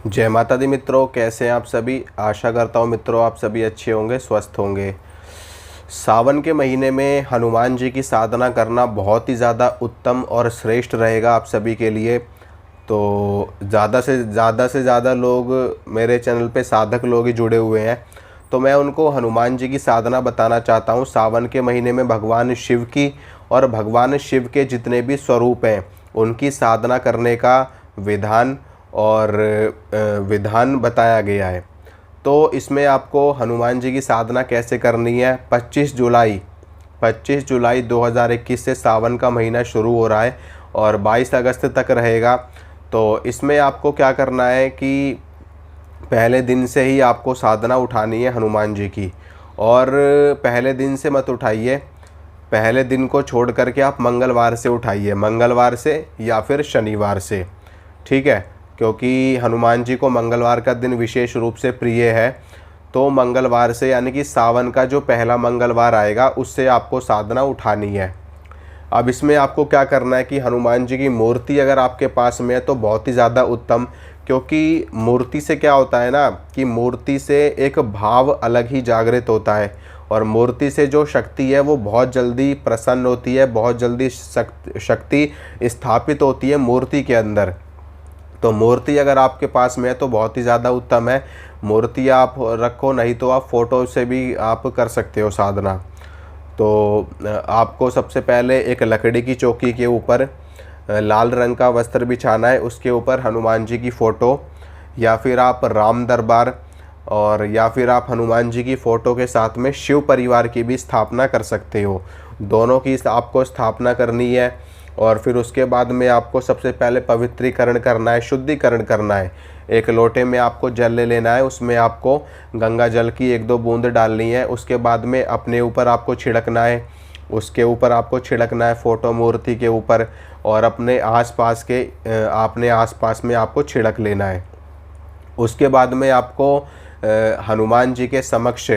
जय माता दी मित्रों, कैसे हैं आप सभी। आशा करता हूँ मित्रों आप सभी अच्छे होंगे, स्वस्थ होंगे। सावन के महीने में हनुमान जी की साधना करना बहुत ही ज़्यादा उत्तम और श्रेष्ठ रहेगा आप सभी के लिए। तो ज़्यादा लोग मेरे चैनल पे साधक लोग ही जुड़े हुए हैं, तो मैं उनको हनुमान जी की साधना बताना चाहता हूँ। सावन के महीने में भगवान शिव की और भगवान शिव के जितने भी स्वरूप हैं उनकी साधना करने का विधान और विधान बताया गया है। तो इसमें आपको हनुमान जी की साधना कैसे करनी है। 25 जुलाई 2021 से सावन का महीना शुरू हो रहा है और 22 अगस्त तक रहेगा। तो इसमें आपको क्या करना है कि पहले दिन से ही आपको साधना उठानी है हनुमान जी की। और पहले दिन से मत उठाइए, पहले दिन को छोड़ करके आप मंगलवार से उठाइए, मंगलवार से या फिर शनिवार से, ठीक है। क्योंकि हनुमान जी को मंगलवार का दिन विशेष रूप से प्रिय है। तो मंगलवार से यानी कि सावन का जो पहला मंगलवार आएगा उससे आपको साधना उठानी है। अब इसमें आपको क्या करना है कि हनुमान जी की मूर्ति अगर आपके पास में है तो बहुत ही ज़्यादा उत्तम। क्योंकि मूर्ति से क्या होता है ना कि मूर्ति से एक भाव अलग ही जागृत होता है और मूर्ति से जो शक्ति है वो बहुत जल्दी प्रसन्न होती है, बहुत जल्दी शक्ति स्थापित होती है मूर्ति के अंदर। तो मूर्ति अगर आपके पास में है तो बहुत ही ज़्यादा उत्तम है। मूर्ति आप रखो, नहीं तो आप फ़ोटो से भी आप कर सकते हो साधना। तो आपको सबसे पहले एक लकड़ी की चौकी के ऊपर लाल रंग का वस्त्र बिछाना है, उसके ऊपर हनुमान जी की फ़ोटो या फिर आप राम दरबार और या फिर आप हनुमान जी की फ़ोटो के साथ में शिव परिवार की भी स्थापना कर सकते हो। दोनों की आपको स्थापना करनी है। और फिर उसके बाद में आपको सबसे पहले पवित्रीकरण करना है, शुद्धिकरण करना है। एक लोटे में आपको जल ले लेना है, उसमें आपको गंगा जल की 1-2 बूंद डालनी है। उसके बाद में अपने ऊपर आपको छिड़कना है, उसके ऊपर आपको छिड़कना है फ़ोटो मूर्ति के ऊपर, और अपने आसपास में आपको छिड़क लेना है। उसके बाद में आपको हनुमान जी के समक्ष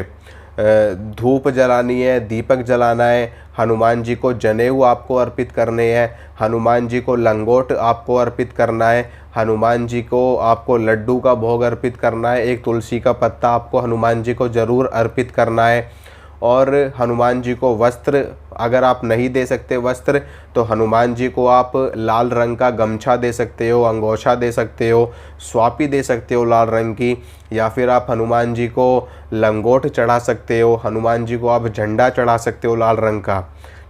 धूप जलानी है, दीपक जलाना है। हनुमान जी को जनेऊ आपको अर्पित करने हैं, हनुमान जी को लंगोट आपको अर्पित करना है, हनुमान जी को आपको लड्डू का भोग अर्पित करना है, एक तुलसी का पत्ता आपको हनुमान जी को ज़रूर अर्पित करना है। और हनुमान जी को वस्त्र, अगर आप नहीं दे सकते वस्त्र तो हनुमान जी को आप लाल रंग का गमछा दे सकते हो, अंगोछा दे सकते हो, स्वापी दे सकते हो लाल रंग की, या फिर आप हनुमान जी को लंगोट चढ़ा सकते हो, हनुमान जी को आप झंडा चढ़ा सकते हो लाल रंग का,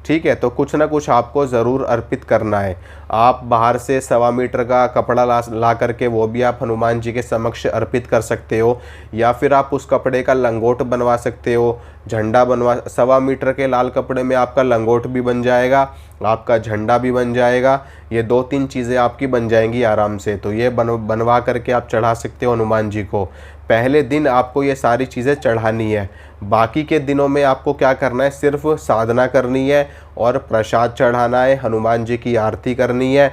ठीक है। तो कुछ ना कुछ आपको ज़रूर अर्पित करना है। आप बाहर से 1.25 मीटर का कपड़ा ला करके वो भी आप हनुमान जी के समक्ष अर्पित कर सकते हो, या फिर आप उस कपड़े का लंगोट बनवा सकते हो, झंडा बनवा 1.25 मीटर के लाल कपड़े में आपका लंगोट भी बन जाएगा, आपका झंडा भी बन जाएगा। ये 2-3 चीज़ें आपकी बन जाएंगी आराम से। तो ये बनवा करके आप चढ़ा सकते हो हनुमान जी को। पहले दिन आपको ये सारी चीज़ें चढ़ानी है। बाकी के दिनों में आपको क्या करना है, सिर्फ साधना करनी है और प्रसाद चढ़ाना है, हनुमान जी की आरती करनी है,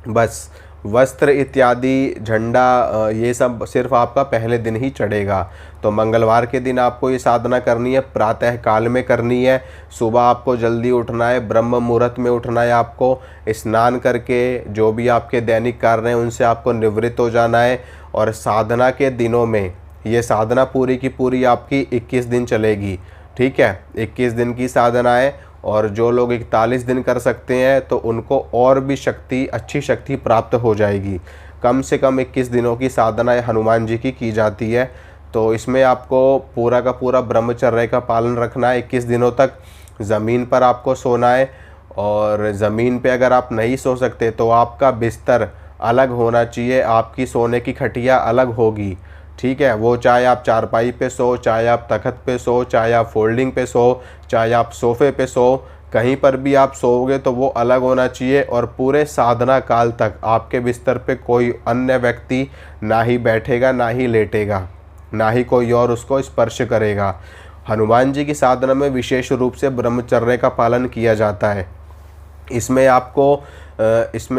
बस। वस्त्र इत्यादि, झंडा, ये सब सिर्फ आपका पहले दिन ही चढ़ेगा। तो मंगलवार के दिन आपको ये साधना करनी है, प्रातः काल में करनी है। सुबह आपको जल्दी उठना है, ब्रह्म मुहूर्त में उठना है, आपको स्नान करके जो भी आपके दैनिक कार्य हैं उनसे आपको निवृत्त हो जाना है। और साधना के दिनों में ये साधना पूरी की पूरी आपकी 21 दिन चलेगी, ठीक है। 21 दिन की साधना है और जो लोग 41 दिन कर सकते हैं तो उनको और भी अच्छी शक्ति प्राप्त हो जाएगी। कम से कम 21 दिनों की साधना हनुमान जी की जाती है। तो इसमें आपको पूरा का पूरा ब्रह्मचर्य का पालन रखना है। 21 दिनों तक ज़मीन पर आपको सोना है, और ज़मीन पे अगर आप नहीं सो सकते तो आपका बिस्तर अलग होना चाहिए, आपकी सोने की खटिया अलग होगी, ठीक है। वो चाहे आप चारपाई पे सो, चाहे आप तख्त पे सो, चाहे आप फोल्डिंग पे सो, चाहे आप सोफ़े पे सो, कहीं पर भी आप सोओगे तो वो अलग होना चाहिए। और पूरे साधना काल तक आपके बिस्तर पे कोई अन्य व्यक्ति ना ही बैठेगा, ना ही लेटेगा, ना ही कोई और उसको स्पर्श करेगा। हनुमान जी की साधना में विशेष रूप से ब्रह्मचर्य का पालन किया जाता है। इसमें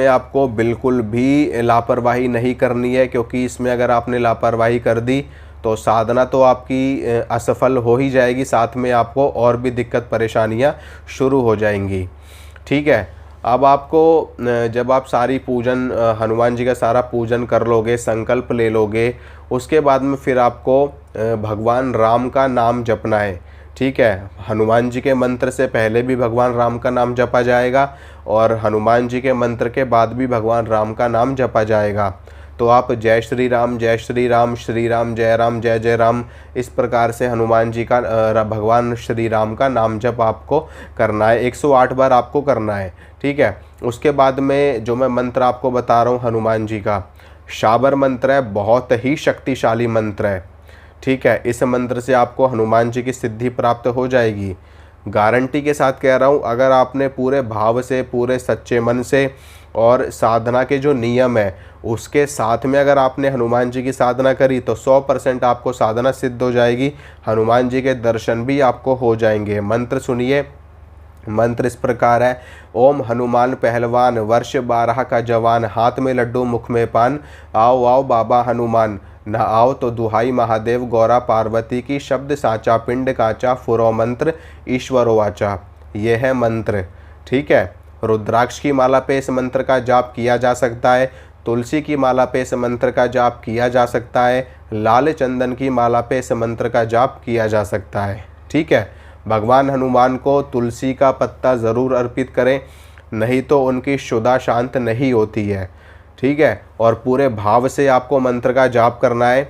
आपको बिल्कुल भी लापरवाही नहीं करनी है, क्योंकि इसमें अगर आपने लापरवाही कर दी तो साधना तो आपकी असफल हो ही जाएगी, साथ में आपको और भी दिक्कत परेशानियां शुरू हो जाएंगी, ठीक है। अब आपको जब आप सारी पूजन हनुमान जी का सारा पूजन कर लोगे, संकल्प ले लोगे, उसके बाद में फिर आपको भगवान राम का नाम जपना है। ठीक है, हनुमान जी के मंत्र से पहले भी भगवान राम का नाम जपा जाएगा और हनुमान जी के मंत्र के बाद भी भगवान राम का नाम जपा जाएगा। तो आप जय श्री राम, जय श्री राम, श्री राम जय जय राम, इस प्रकार से हनुमान जी का भगवान श्री राम का नाम जप आपको करना है। 108 बार आपको करना है। ठीक है, उसके बाद में जो मैं मंत्र आपको बता रहा हूँ हनुमान जी का, शाबर मंत्र है, बहुत ही शक्तिशाली मंत्र है। ठीक है, इस मंत्र से आपको हनुमान जी की सिद्धि प्राप्त हो जाएगी। गारंटी के साथ कह रहा हूँ, अगर आपने पूरे भाव से, पूरे सच्चे मन से और साधना के जो नियम है उसके साथ में अगर आपने हनुमान जी की साधना करी तो 100% आपको साधना सिद्ध हो जाएगी। हनुमान जी के दर्शन भी आपको हो जाएंगे। मंत्र सुनिए, मंत्र इस प्रकार है। ओम हनुमान पहलवान, वर्ष 12 का जवान, हाथ में लड्डू मुख में पान, आओ आओ बाबा हनुमान, न आओ तो दुहाई महादेव गौरा पार्वती की, शब्द साचा पिंड काचा, फुरो मंत्र ईश्वरो वाचा। ये है मंत्र। ठीक है, रुद्राक्ष की माला पे इस मंत्र का जाप किया जा सकता है, तुलसी की माला पे इस मंत्र का जाप किया जा सकता है, लाल चंदन की माला पे इस मंत्र का जाप किया जा सकता है। ठीक है, भगवान हनुमान को तुलसी का पत्ता ज़रूर अर्पित करें, नहीं तो उनकी शुदा शांत नहीं होती है। ठीक है, और पूरे भाव से आपको मंत्र का जाप करना है।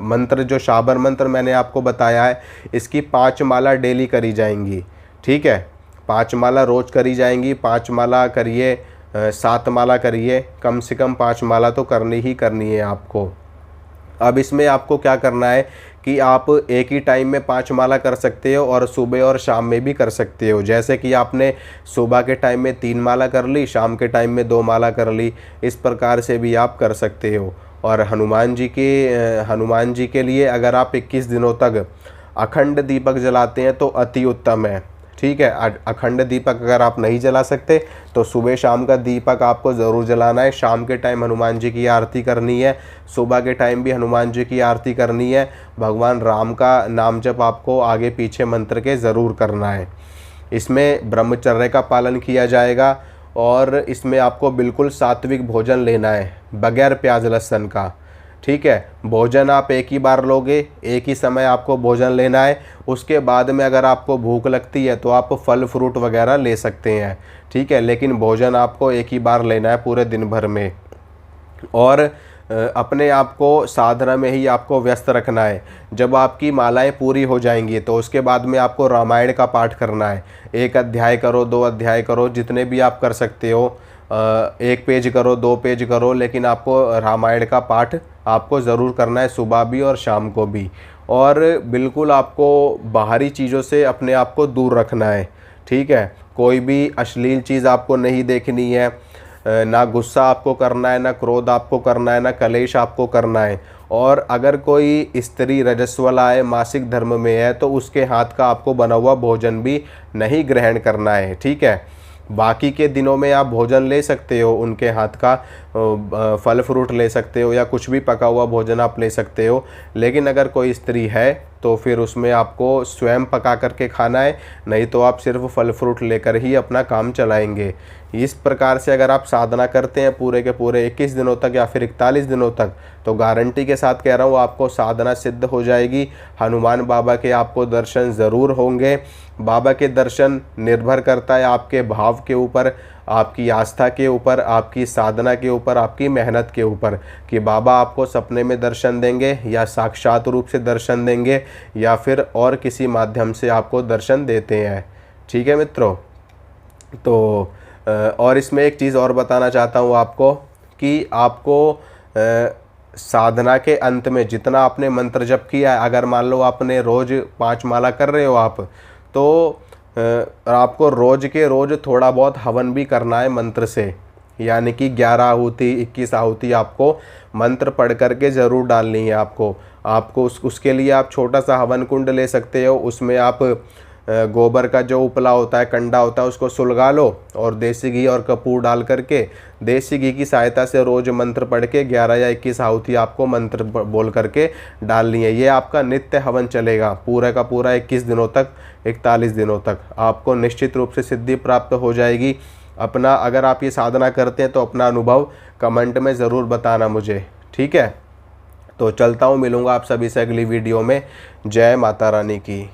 मंत्र जो शाबर मंत्र मैंने आपको बताया है, इसकी 5 माला डेली करी जाएंगी। ठीक है, 5 माला रोज़ करी जाएंगी। 5 माला करिए, 7 माला करिए, कम से कम 5 माला तो करनी ही करनी है आपको। अब इसमें आपको क्या करना है कि आप एक ही टाइम में 5 माला कर सकते हो और सुबह और शाम में भी कर सकते हो। जैसे कि आपने सुबह के टाइम में 3 माला कर ली, शाम के टाइम में 2 माला कर ली, इस प्रकार से भी आप कर सकते हो। और हनुमान जी के लिए अगर आप 21 दिनों तक अखंड दीपक जलाते हैं तो अति उत्तम है। ठीक है, अखंड दीपक अगर आप नहीं जला सकते तो सुबह शाम का दीपक आपको ज़रूर जलाना है। शाम के टाइम हनुमान जी की आरती करनी है, सुबह के टाइम भी हनुमान जी की आरती करनी है। भगवान राम का नाम जप आपको आगे पीछे मंत्र के ज़रूर करना है। इसमें ब्रह्मचर्य का पालन किया जाएगा और इसमें आपको बिल्कुल सात्विक भोजन लेना है, बगैर प्याज लहसुन का। ठीक है, भोजन आप एक ही बार लोगे, एक ही समय आपको भोजन लेना है। उसके बाद में अगर आपको भूख लगती है तो आप फल फ्रूट वगैरह ले सकते हैं। ठीक है, लेकिन भोजन आपको एक ही बार लेना है पूरे दिन भर में। और अपने आप को साधना में ही आपको व्यस्त रखना है। जब आपकी मालाएं पूरी हो जाएंगी तो उसके बाद में आपको रामायण का पाठ करना है। 1 अध्याय करो, 2 अध्याय करो, जितने भी आप कर सकते हो। 1 पेज करो, 2 पेज करो, लेकिन आपको रामायण का पाठ आपको ज़रूर करना है, सुबह भी और शाम को भी। और बिल्कुल आपको बाहरी चीज़ों से अपने आप को दूर रखना है। ठीक है, कोई भी अश्लील चीज़ आपको नहीं देखनी है, ना गुस्सा आपको करना है, ना क्रोध आपको करना है, ना कलेश आपको करना है। और अगर कोई स्त्री रजस्वला है, मासिक धर्म में है, तो उसके हाथ का आपको बना हुआ भोजन भी नहीं ग्रहण करना है। ठीक है, बाकी के दिनों में आप भोजन ले सकते हो, उनके हाथ का फल फ्रूट ले सकते हो या कुछ भी पका हुआ भोजन आप ले सकते हो। लेकिन अगर कोई स्त्री है तो फिर उसमें आपको स्वयं पका करके खाना है, नहीं तो आप सिर्फ फल फ्रूट लेकर ही अपना काम चलाएंगे। इस प्रकार से अगर आप साधना करते हैं पूरे के पूरे 21 दिनों तक या फिर 41 दिनों तक, तो गारंटी के साथ कह रहा हूँ आपको साधना सिद्ध हो जाएगी। हनुमान बाबा के आपको दर्शन ज़रूर होंगे। बाबा के दर्शन निर्भर करता है आपके भाव के ऊपर, आपकी आस्था के ऊपर, आपकी साधना के ऊपर, आपकी मेहनत के ऊपर, कि बाबा आपको सपने में दर्शन देंगे या साक्षात रूप से दर्शन देंगे या फिर और किसी माध्यम से आपको दर्शन देते हैं। ठीक है मित्रों, तो और इसमें एक चीज़ और बताना चाहता हूँ आपको कि आपको साधना के अंत में जितना आपने मंत्र जप किया है, अगर मान लो आपने रोज़ 5 माला कर रहे हो आप, तो आपको रोज़ के रोज़ थोड़ा बहुत हवन भी करना है मंत्र से। यानी कि 11 आहुति, 21 आहुति आपको मंत्र पढ़ करके ज़रूर डालनी है आपको उसके लिए आप छोटा सा हवन कुंड ले सकते हो। उसमें आप गोबर का जो उपला होता है, कंडा होता है, उसको सुलगा लो और देसी घी और कपूर डाल करके देसी घी की सहायता से रोज़ मंत्र पढ़ के 11 या 21 आहुति आपको मंत्र बोल करके डालनी है। ये आपका नित्य हवन चलेगा पूरा का पूरा 21 दिनों तक, 41 दिनों तक। आपको निश्चित रूप से सिद्धि प्राप्त हो जाएगी। अपना, अगर आप ये साधना करते हैं तो अपना अनुभव कमेंट में ज़रूर बताना मुझे, ठीक है। तो चलता हूँ, मिलूँगा आप सभी से अगली वीडियो में। जय माता रानी की।